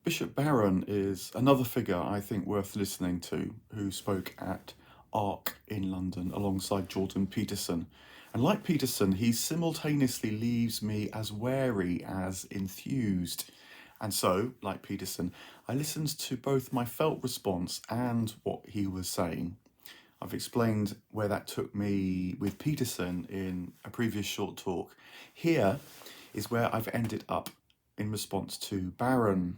Bishop Barron is another figure I think worth listening to, who spoke at Ark in London alongside Jordan Peterson. And like Peterson, he simultaneously leaves me as wary as enthused. And so, like Peterson, I listened to both my felt response and what he was saying. I've explained where that took me with Peterson in a previous short talk. Here is where I've ended up in response to Barron,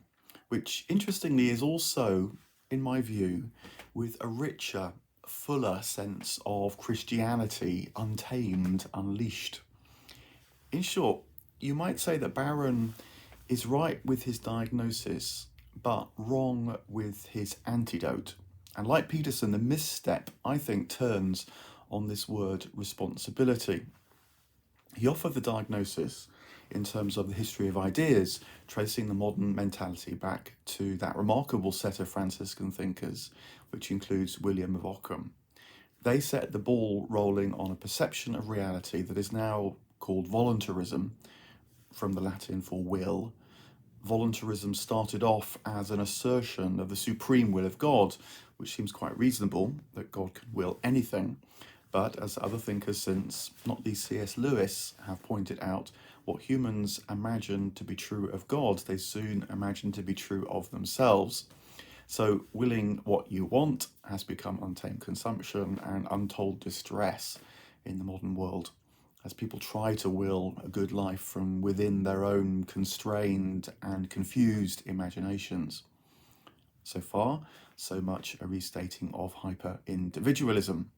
which interestingly is also, in my view, with a richer, fuller sense of Christianity, untamed, unleashed. In short, you might say that Barron is right with his diagnosis, but wrong with his antidote. And like Peterson, the misstep, I think, turns on this word responsibility. He offered the diagnosis in terms of the history of ideas, tracing the modern mentality back to that remarkable set of Franciscan thinkers, which includes William of Ockham. They set the ball rolling on a perception of reality that is now called voluntarism, from the Latin for will. Voluntarism started off as an assertion of the supreme will of God, which seems quite reasonable, that God could will anything. But as other thinkers since, not least C.S. Lewis, have pointed out, what humans imagine to be true of God, they soon imagine to be true of themselves. So willing what you want has become untamed consumption and untold distress in the modern world, as people try to will a good life from within their own constrained and confused imaginations. So far, so much a restating of hyper-individualism.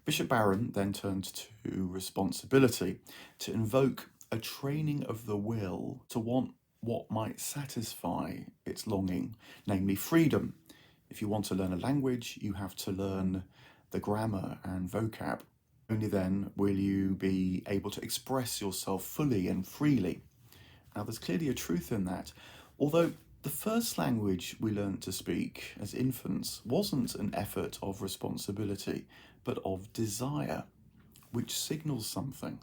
Bishop Barron then turned to responsibility, to invoke a training of the will to want what might satisfy its longing, namely freedom. If you want to learn a language, you have to learn the grammar and vocab. Only then will you be able to express yourself fully and freely. Now, there's clearly a truth in that, although the first language we learned to speak as infants wasn't an effort of responsibility, but of desire, which signals something.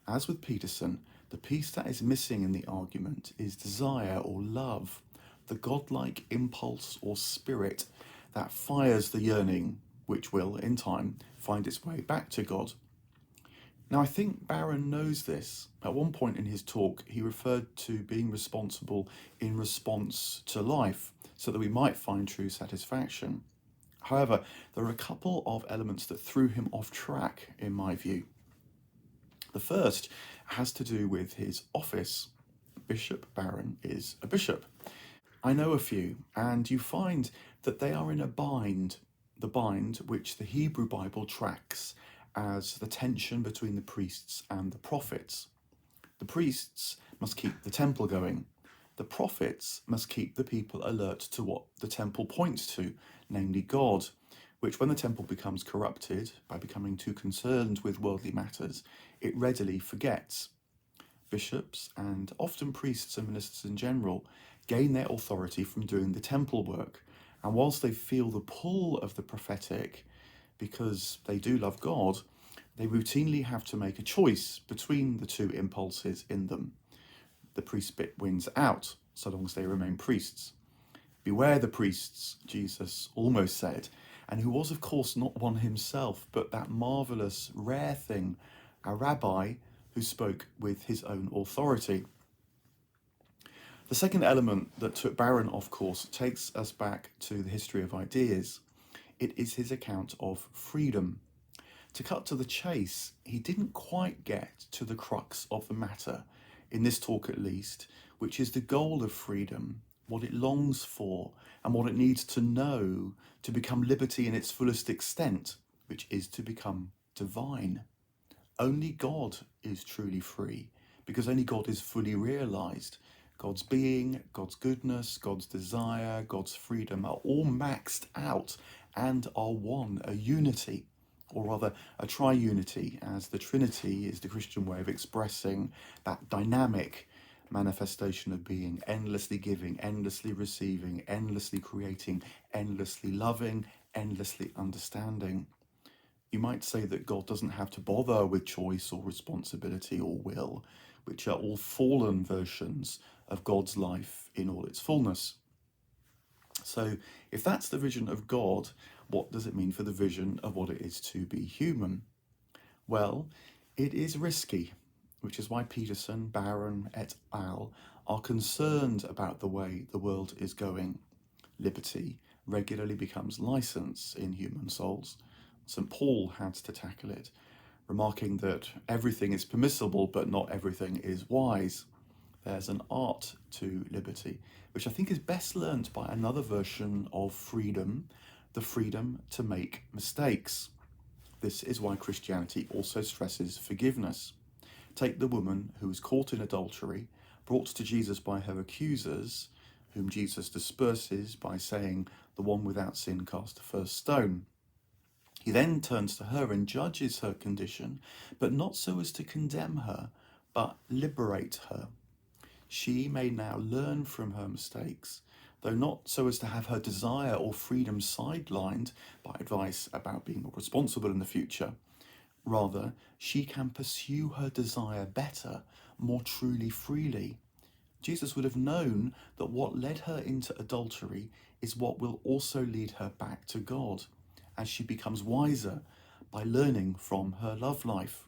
As with Peterson, the piece that is missing in the argument is desire or love, the godlike impulse or spirit that fires the yearning, which will, in time, find its way back to God. Now, I think Barron knows this. At one point in his talk, he referred to being responsible in response to life, so that we might find true satisfaction. However, there are a couple of elements that threw him off track, in my view. The first has to do with his office. Bishop Barron is a bishop. I know a few, and you find that they are in a bind, the bind which the Hebrew Bible tracks as the tension between the priests and the prophets. The priests must keep the temple going. The prophets must keep the people alert to what the temple points to, namely God, which when the temple becomes corrupted by becoming too concerned with worldly matters, it readily forgets. Bishops, and often priests and ministers in general, gain their authority from doing the temple work, and whilst they feel the pull of the prophetic, because they do love God, they routinely have to make a choice between the two impulses in them. The priest bit wins out, so long as they remain priests. Beware the priests, Jesus almost said, and who was of course not one himself, but that marvellous, rare thing, a rabbi who spoke with his own authority. The second element that took Barron off course takes us back to the history of ideas. It is his account of freedom. To cut to the chase, he didn't quite get to the crux of the matter, in this talk at least, which is the goal of freedom, what it longs for, and what it needs to know to become liberty in its fullest extent, which is to become divine. Only God is truly free, because only God is fully realized. God's being, God's goodness, God's desire, God's freedom are all maxed out and are one, a unity, or rather a triunity, as the Trinity is the Christian way of expressing that dynamic manifestation of being, endlessly giving, endlessly receiving, endlessly creating, endlessly loving, endlessly understanding. You might say that God doesn't have to bother with choice or responsibility or will, which are all fallen versions of God's life in all its fullness. So, if that's the vision of God, what does it mean for the vision of what it is to be human? Well, it is risky, which is why Peterson, Barron, et al. Are concerned about the way the world is going. Liberty regularly becomes license in human souls. St. Paul had to tackle it, remarking that everything is permissible, but not everything is wise. There's an art to liberty, which I think is best learnt by another version of freedom, the freedom to make mistakes. This is why Christianity also stresses forgiveness. Take the woman who was caught in adultery, brought to Jesus by her accusers, whom Jesus disperses by saying, "The one without sin cast the first stone." He then turns to her and judges her condition, but not so as to condemn her, but liberate her. She may now learn from her mistakes, though not so as to have her desire or freedom sidelined by advice about being more responsible in the future. Rather, she can pursue her desire better, more truly, freely. Jesus would have known that what led her into adultery is what will also lead her back to God, as she becomes wiser by learning from her love life.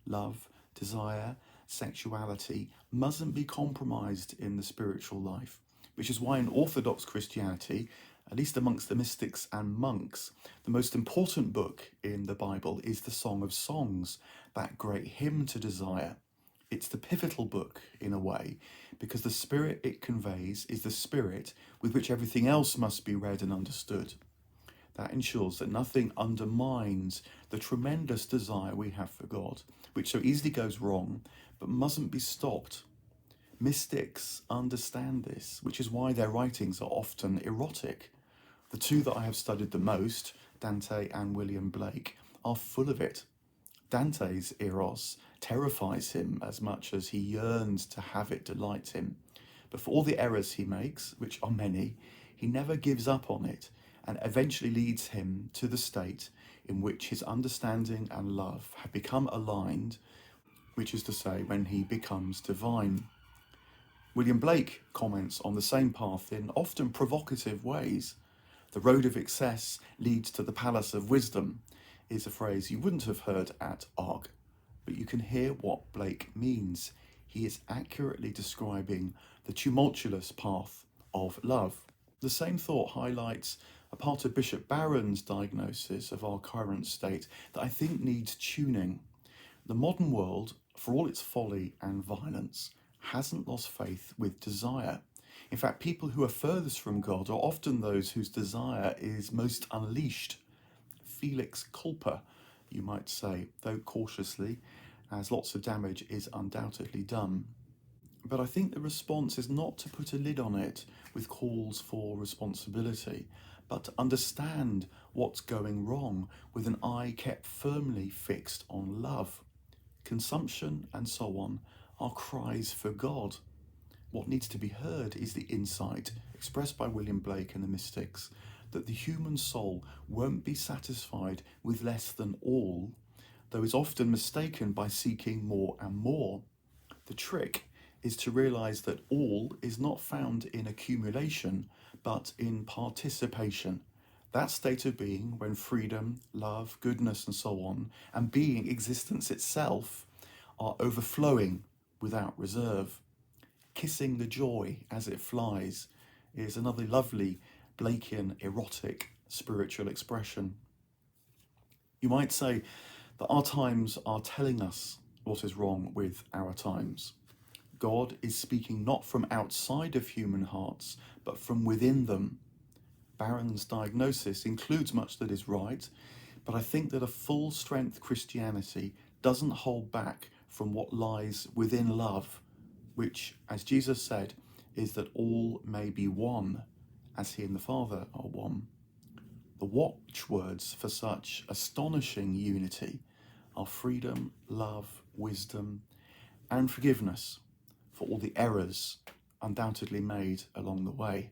Love, desire, sexuality mustn't be compromised in the spiritual life, which is why in Orthodox Christianity, at least amongst the mystics and monks, the most important book in the Bible is the Song of Songs, that great hymn to desire. It's the pivotal book, in a way, because the spirit it conveys is the spirit with which everything else must be read and understood. That ensures that nothing undermines the tremendous desire we have for God, which so easily goes wrong, but mustn't be stopped. Mystics understand this, which is why their writings are often erotic. The two that I have studied the most, Dante and William Blake, are full of it. Dante's eros terrifies him as much as he yearns to have it delight him. But for all the errors he makes, which are many, he never gives up on it, and eventually leads him to the state in which his understanding and love have become aligned, which is to say, when he becomes divine. William Blake comments on the same path in often provocative ways. "The road of excess leads to the palace of wisdom" is a phrase you wouldn't have heard at Arc, but you can hear what Blake means. He is accurately describing the tumultuous path of love. The same thought highlights a part of Bishop Barron's diagnosis of our current state that I think needs tuning. The modern world, for all its folly and violence, hasn't lost faith with desire. In fact, people who are furthest from God are often those whose desire is most unleashed. Felix culpa, you might say, though cautiously, as lots of damage is undoubtedly done. But I think the response is not to put a lid on it with calls for responsibility, but to understand what's going wrong with an eye kept firmly fixed on love. Consumption and so on are cries for God. What needs to be heard is the insight expressed by William Blake and the mystics that the human soul won't be satisfied with less than all, though is often mistaken by seeking more and more. The trick is to realize that all is not found in accumulation, but in participation. That state of being when freedom, love, goodness, and so on, and being existence itself, are overflowing without reserve. Kissing the joy as it flies is another lovely Blakean erotic spiritual expression. You might say that our times are telling us what is wrong with our times. God is speaking not from outside of human hearts, but from within them. Barron's diagnosis includes much that is right, but I think that a full-strength Christianity doesn't hold back from what lies within love, which, as Jesus said, is that all may be one, as he and the Father are one. The watchwords for such astonishing unity are freedom, love, wisdom, and forgiveness for all the errors undoubtedly made along the way.